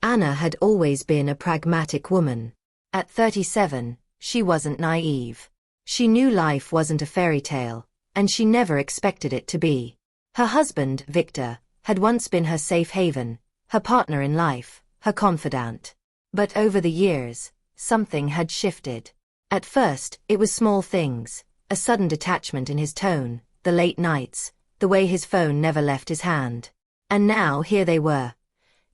Anna had always been a pragmatic woman. At 37, she wasn't naive. She knew life wasn't a fairy tale, and she never expected it to be. Her husband, Victor, had once been her safe haven, her partner in life, her confidant. But over the years, something had shifted. At first, it was small things, a sudden detachment in his tone, the late nights, the way his phone never left his hand. And now here they were.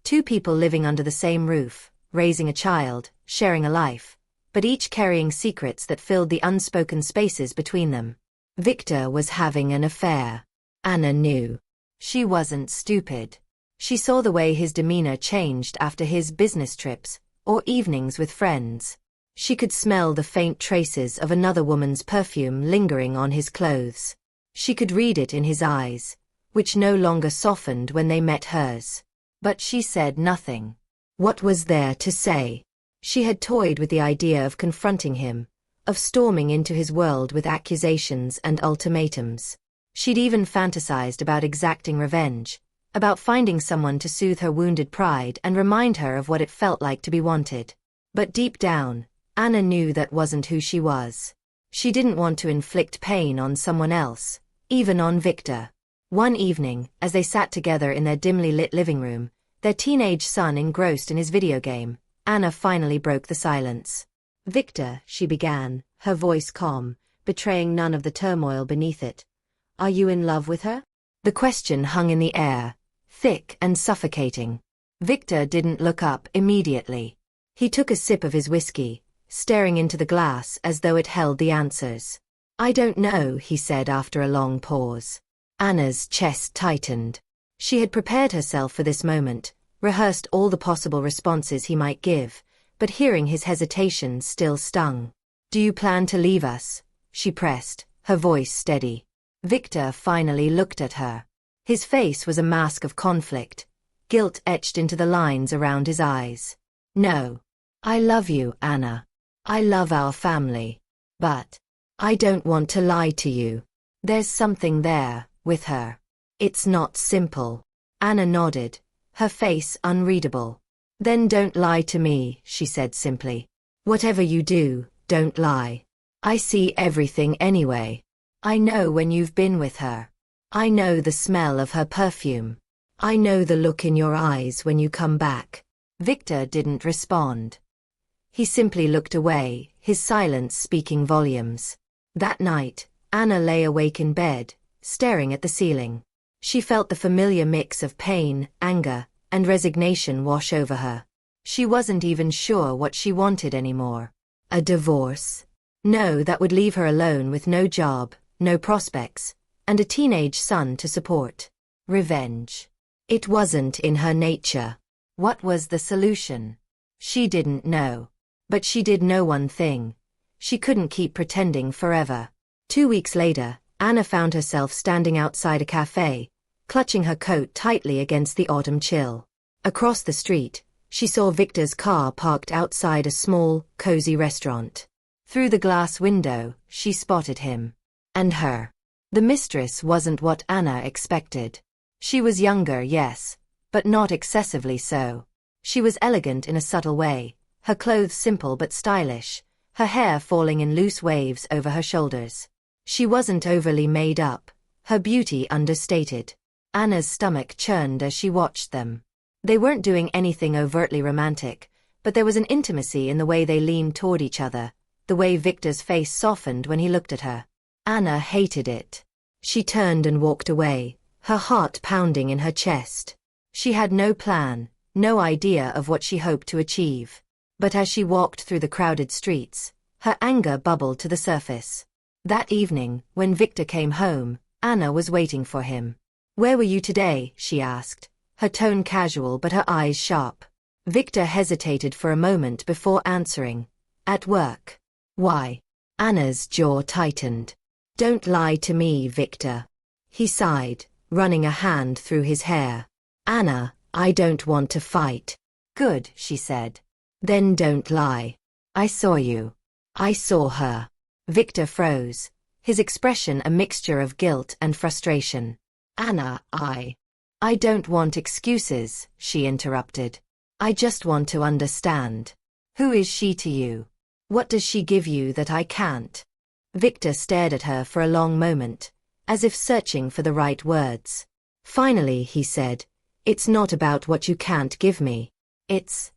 Two people living under the same roof, raising a child, sharing a life, but each carrying secrets that filled the unspoken spaces between them. Victor was having an affair. Anna knew. She wasn't stupid. She saw the way his demeanor changed after his business trips, or evenings with friends. She could smell the faint traces of another woman's perfume lingering on his clothes. She could read it in his eyes, which no longer softened when they met hers. But she said nothing. What was there to say? She had toyed with the idea of confronting him, of storming into his world with accusations and ultimatums. She'd even fantasized about exacting revenge, about finding someone to soothe her wounded pride and remind her of what it felt like to be wanted. But deep down, Anna knew that wasn't who she was. She didn't want to inflict pain on someone else, even on Victor. One evening, as they sat together in their dimly lit living room, their teenage son engrossed in his video game, Anna finally broke the silence. "Victor," she began, her voice calm, betraying none of the turmoil beneath it. "Are you in love with her?" The question hung in the air, thick and suffocating. Victor didn't look up immediately. He took a sip of his whiskey, staring into the glass as though it held the answers. "I don't know," he said after a long pause. Anna's chest tightened. She had prepared herself for this moment, rehearsed all the possible responses he might give, but hearing his hesitation still stung. "Do you plan to leave us?" she pressed, her voice steady. Victor finally looked at her. His face was a mask of conflict, guilt etched into the lines around his eyes. "No. I love you, Anna. I love our family. But I don't want to lie to you. There's something there, with her. It's not simple." Anna nodded, her face unreadable. "Then don't lie to me," she said simply. "Whatever you do, don't lie. I see everything anyway. I know when you've been with her. I know the smell of her perfume. I know the look in your eyes when you come back." Victor didn't respond. He simply looked away, his silence speaking volumes. That night, Anna lay awake in bed, staring at the ceiling. She felt the familiar mix of pain, anger, and resignation wash over her. She wasn't even sure what she wanted anymore. A divorce? No, that would leave her alone with no job, no prospects, and a teenage son to support. Revenge? It wasn't in her nature. What was the solution? She didn't know. But she did know one thing. She couldn't keep pretending forever. 2 weeks later, Anna found herself standing outside a cafe, clutching her coat tightly against the autumn chill. Across the street, she saw Victor's car parked outside a small, cozy restaurant. Through the glass window, she spotted him. And her. The mistress wasn't what Anna expected. She was younger, yes, but not excessively so. She was elegant in a subtle way, her clothes simple but stylish, her hair falling in loose waves over her shoulders. She wasn't overly made up, her beauty understated. Anna's stomach churned as she watched them. They weren't doing anything overtly romantic, but there was an intimacy in the way they leaned toward each other, the way Victor's face softened when he looked at her. Anna hated it. She turned and walked away, her heart pounding in her chest. She had no plan, no idea of what she hoped to achieve. But as she walked through the crowded streets, her anger bubbled to the surface. That evening, when Victor came home, Anna was waiting for him. "Where were you today?" she asked, her tone casual but her eyes sharp. Victor hesitated for a moment before answering. "At work." "Why?" Anna's jaw tightened. "Don't lie to me, Victor." He sighed, running a hand through his hair. "Anna, I don't want to fight." "Good," she said. "Then don't lie. I saw you. I saw her." Victor froze, his expression a mixture of guilt and frustration. "Anna, I don't want excuses," she interrupted. I just want to understand. Who is she to you? What does she give you that I can't? Victor stared at her for a long moment, as if searching for the right words. Finally, he said, "It's not about what you can't give me. It's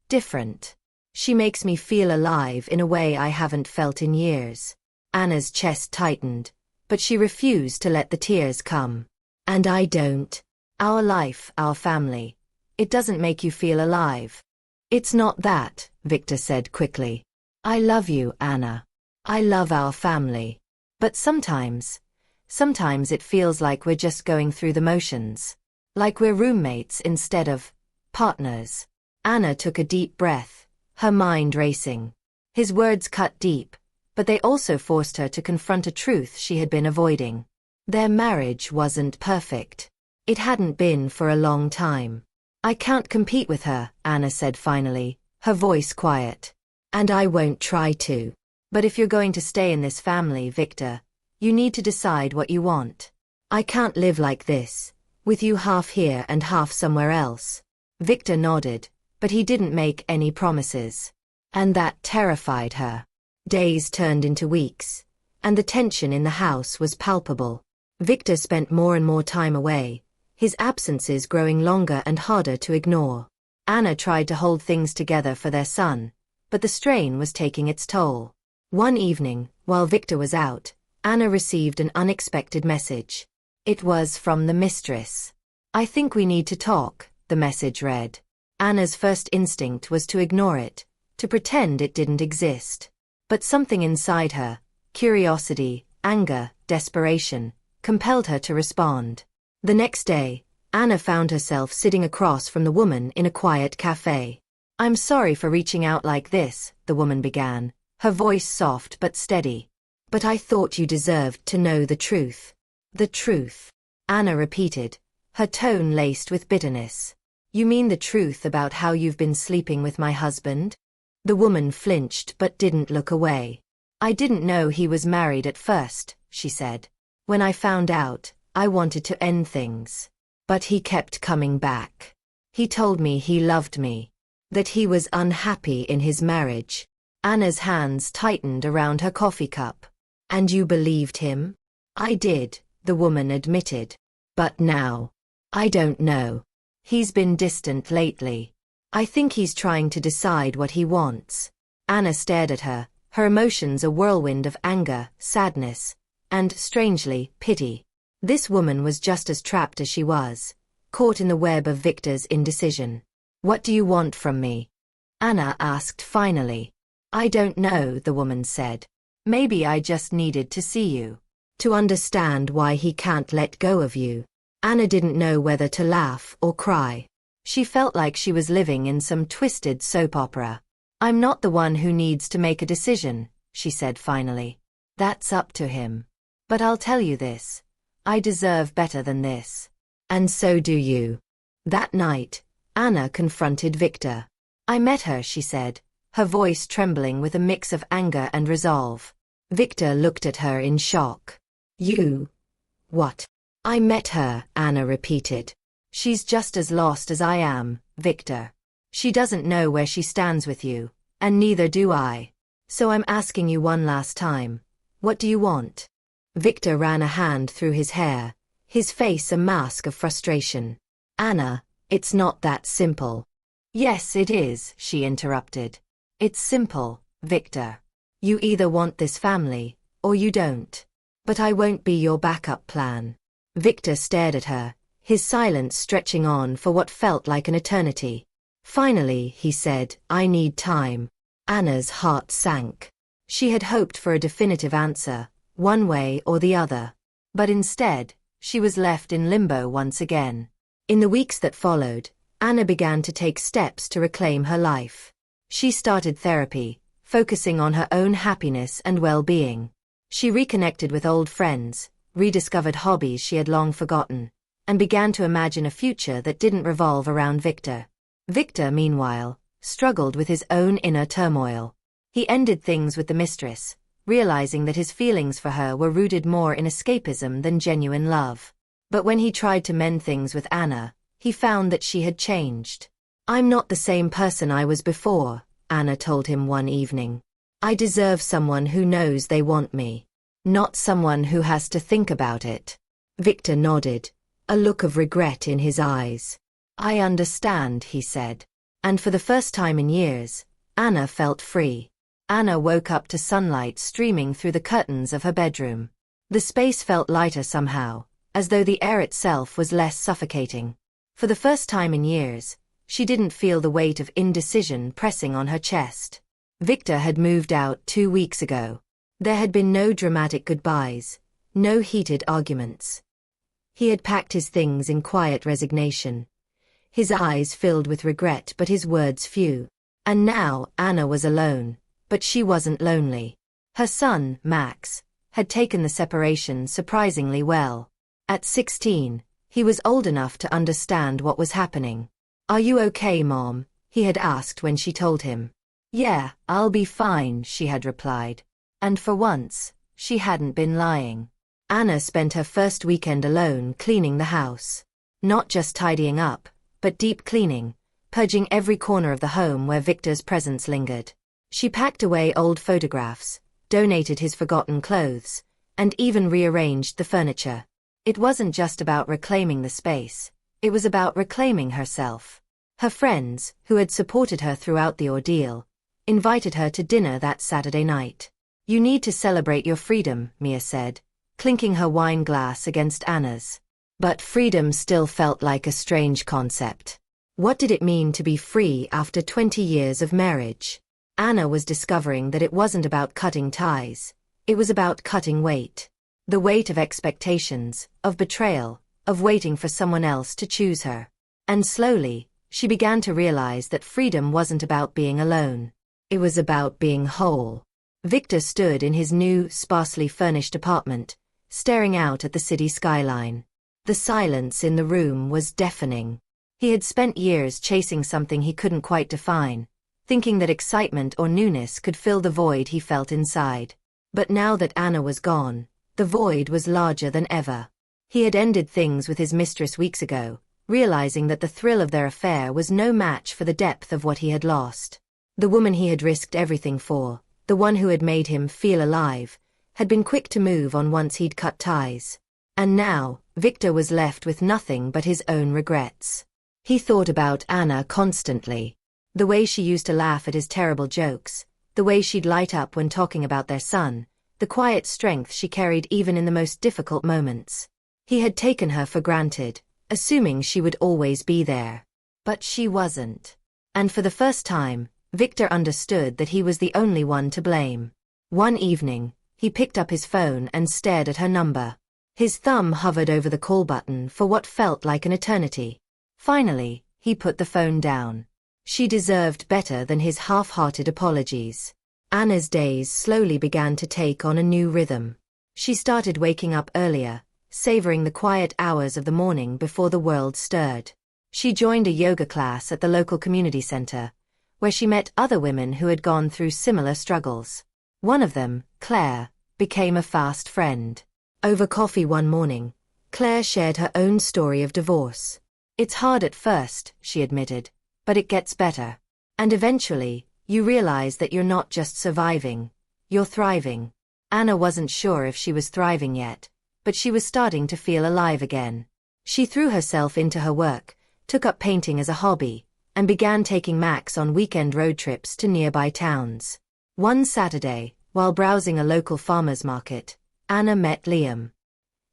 different. She makes me feel alive in a way I haven't felt in years." Anna's chest tightened, but she refused to let the tears come. "And I don't. Our life, our family. It doesn't make you feel alive." "It's not that," Victor said quickly. "I love you, Anna. I love our family. But sometimes it feels like we're just going through the motions. Like we're roommates instead of partners." Anna took a deep breath, her mind racing. His words cut deep, but they also forced her to confront a truth she had been avoiding. Their marriage wasn't perfect. It hadn't been for a long time. "I can't compete with her," Anna said finally, her voice quiet. "And I won't try to. But if you're going to stay in this family, Victor, you need to decide what you want. I can't live like this, with you half here and half somewhere else." Victor nodded, but he didn't make any promises. And that terrified her. Days turned into weeks, and the tension in the house was palpable. Victor spent more and more time away, his absences growing longer and harder to ignore. Anna tried to hold things together for their son, but the strain was taking its toll. One evening, while Victor was out, Anna received an unexpected message. It was from the mistress. "I think we need to talk," the message read. Anna's first instinct was to ignore it, to pretend it didn't exist. But something inside her, curiosity, anger, desperation, compelled her to respond. The next day, Anna found herself sitting across from the woman in a quiet cafe. "I'm sorry for reaching out like this," the woman began, her voice soft but steady. "But I thought you deserved to know the truth." "The truth?" Anna repeated, her tone laced with bitterness. "You mean the truth about how you've been sleeping with my husband?" The woman flinched but didn't look away. "I didn't know he was married at first," she said. "When I found out, I wanted to end things. But he kept coming back. He told me he loved me, that he was unhappy in his marriage." Anna's hands tightened around her coffee cup. "And you believed him?" "I did," the woman admitted. "But now, I don't know. He's been distant lately. I think he's trying to decide what he wants." Anna stared at her, her emotions a whirlwind of anger, sadness, and, strangely, pity. This woman was just as trapped as she was, caught in the web of Victor's indecision. "What do you want from me?" Anna asked finally. "I don't know," the woman said. "Maybe I just needed to see you, to understand why he can't let go of you." Anna didn't know whether to laugh or cry. She felt like she was living in some twisted soap opera. "I'm not the one who needs to make a decision," she said finally. "That's up to him. But I'll tell you this. I deserve better than this. And so do you." That night, Anna confronted Victor. "I met her," she said, her voice trembling with a mix of anger and resolve. Victor looked at her in shock. "You? What?" "I met her," Anna repeated. "She's just as lost as I am, Victor. She doesn't know where she stands with you, and neither do I. So I'm asking you one last time. What do you want?" Victor ran a hand through his hair, his face a mask of frustration. "Anna, it's not that simple." "Yes, it is," she interrupted. "It's simple, Victor. You either want this family, or you don't. But I won't be your backup plan." Victor stared at her, his silence stretching on for what felt like an eternity. Finally, he said, "I need time." Anna's heart sank. She had hoped for a definitive answer, one way or the other. But instead, she was left in limbo once again. In the weeks that followed, Anna began to take steps to reclaim her life. She started therapy, focusing on her own happiness and well-being. She reconnected with old friends, rediscovered hobbies she had long forgotten, and began to imagine a future that didn't revolve around Victor. Victor, meanwhile, struggled with his own inner turmoil. He ended things with the mistress, realizing that his feelings for her were rooted more in escapism than genuine love. But when he tried to mend things with Anna, he found that she had changed. "I'm not the same person I was before," Anna told him one evening. "I deserve someone who knows they want me, not someone who has to think about it." Victor nodded, a look of regret in his eyes. "I understand," he said. And for the first time in years, Anna felt free. Anna woke up to sunlight streaming through the curtains of her bedroom. The space felt lighter somehow, as though the air itself was less suffocating. For the first time in years, she didn't feel the weight of indecision pressing on her chest. Victor had moved out 2 weeks ago. There had been no dramatic goodbyes, no heated arguments. He had packed his things in quiet resignation, his eyes filled with regret but his words few. And now Anna was alone, but she wasn't lonely. Her son, Max, had taken the separation surprisingly well. At 16, he was old enough to understand what was happening. "Are you okay, Mom?" he had asked when she told him. "Yeah, I'll be fine," she had replied. And for once, she hadn't been lying. Anna spent her first weekend alone cleaning the house. Not just tidying up, but deep cleaning, purging every corner of the home where Victor's presence lingered. She packed away old photographs, donated his forgotten clothes, and even rearranged the furniture. It wasn't just about reclaiming the space, it was about reclaiming herself. Her friends, who had supported her throughout the ordeal, invited her to dinner that Saturday night. "You need to celebrate your freedom," Mia said, clinking her wine glass against Anna's. But freedom still felt like a strange concept. What did it mean to be free after 20 years of marriage? Anna was discovering that it wasn't about cutting ties, it was about cutting weight. The weight of expectations, of betrayal, of waiting for someone else to choose her. And slowly, she began to realize that freedom wasn't about being alone. It was about being whole. Victor stood in his new, sparsely furnished apartment, staring out at the city skyline. The silence in the room was deafening. He had spent years chasing something he couldn't quite define, thinking that excitement or newness could fill the void he felt inside. But now that Anna was gone, the void was larger than ever. He had ended things with his mistress weeks ago, realizing that the thrill of their affair was no match for the depth of what he had lost. The woman he had risked everything for, the one who had made him feel alive, had been quick to move on once he'd cut ties. And now, Victor was left with nothing but his own regrets. He thought about Anna constantly. The way she used to laugh at his terrible jokes, the way she'd light up when talking about their son, the quiet strength she carried even in the most difficult moments. He had taken her for granted, assuming she would always be there. But she wasn't. And for the first time, Victor understood that he was the only one to blame. One evening, he picked up his phone and stared at her number. His thumb hovered over the call button for what felt like an eternity. Finally, he put the phone down. She deserved better than his half-hearted apologies. Anna's days slowly began to take on a new rhythm. She started waking up earlier, savoring the quiet hours of the morning before the world stirred. She joined a yoga class at the local community center, where she met other women who had gone through similar struggles. One of them, Claire, became a fast friend. Over coffee one morning, Claire shared her own story of divorce. "It's hard at first," she admitted, "but it gets better. And eventually, you realize that you're not just surviving, you're thriving." Anna wasn't sure if she was thriving yet, but she was starting to feel alive again. She threw herself into her work, took up painting as a hobby, and began taking Max on weekend road trips to nearby towns. One Saturday, while browsing a local farmer's market, Anna met Liam.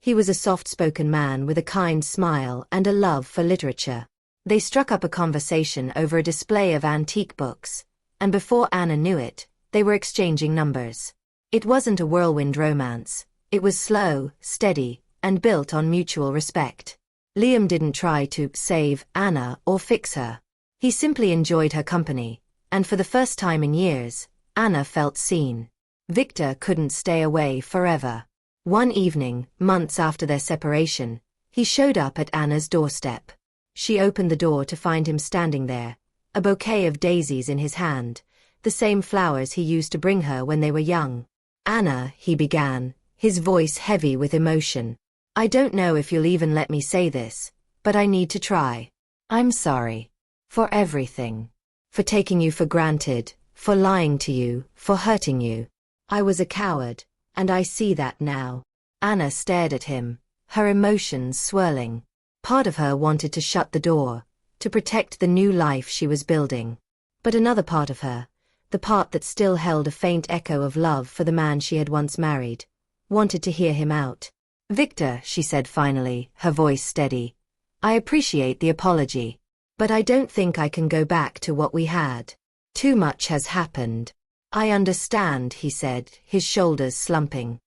He was a soft-spoken man with a kind smile and a love for literature. They struck up a conversation over a display of antique books, and before Anna knew it, they were exchanging numbers. It wasn't a whirlwind romance. It was slow, steady, and built on mutual respect. Liam didn't try to save Anna or fix her. He simply enjoyed her company, and for the first time in years, Anna felt seen. Victor couldn't stay away forever. One evening, months after their separation, he showed up at Anna's doorstep. She opened the door to find him standing there, a bouquet of daisies in his hand, the same flowers he used to bring her when they were young. "Anna," he began, his voice heavy with emotion. "I don't know if you'll even let me say this, but I need to try. I'm sorry. For everything. For taking you for granted, for lying to you, for hurting you. I was a coward, and I see that now. Anna stared at him, her emotions swirling. Part of her wanted to shut the door, to protect the new life she was building. But another part of her, the part that still held a faint echo of love for the man she had once married, wanted to hear him out. Victor, she said finally, her voice steady. I appreciate the apology. But I don't think I can go back to what we had. Too much has happened. I understand, he said, his shoulders slumping.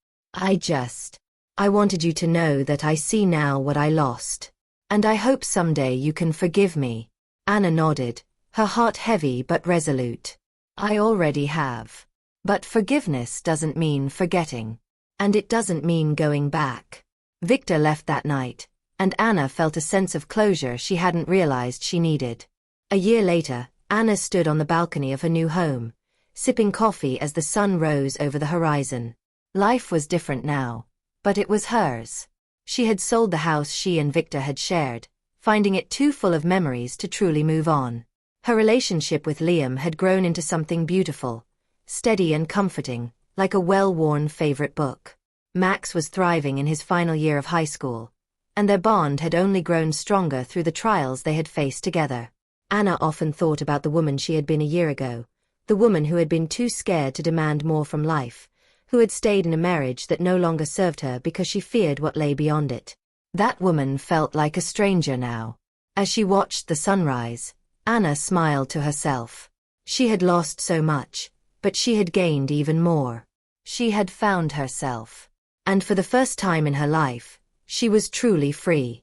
I wanted you to know that I see now what I lost. And I hope someday you can forgive me. Anna nodded, her heart heavy but resolute. I already have. But forgiveness doesn't mean forgetting. And it doesn't mean going back. Victor left that night, and Anna felt a sense of closure she hadn't realized she needed. A year later, Anna stood on the balcony of her new home, sipping coffee as the sun rose over the horizon. Life was different now, but it was hers. She had sold the house she and Victor had shared, finding it too full of memories to truly move on. Her relationship with Liam had grown into something beautiful, steady and comforting, like a well-worn favorite book. Max was thriving in his final year of high school, and their bond had only grown stronger through the trials they had faced together. Anna often thought about the woman she had been a year ago, the woman who had been too scared to demand more from life, who had stayed in a marriage that no longer served her because she feared what lay beyond it. That woman felt like a stranger now. As she watched the sunrise, Anna smiled to herself. She had lost so much, but she had gained even more. She had found herself. And for the first time in her life, she was truly free.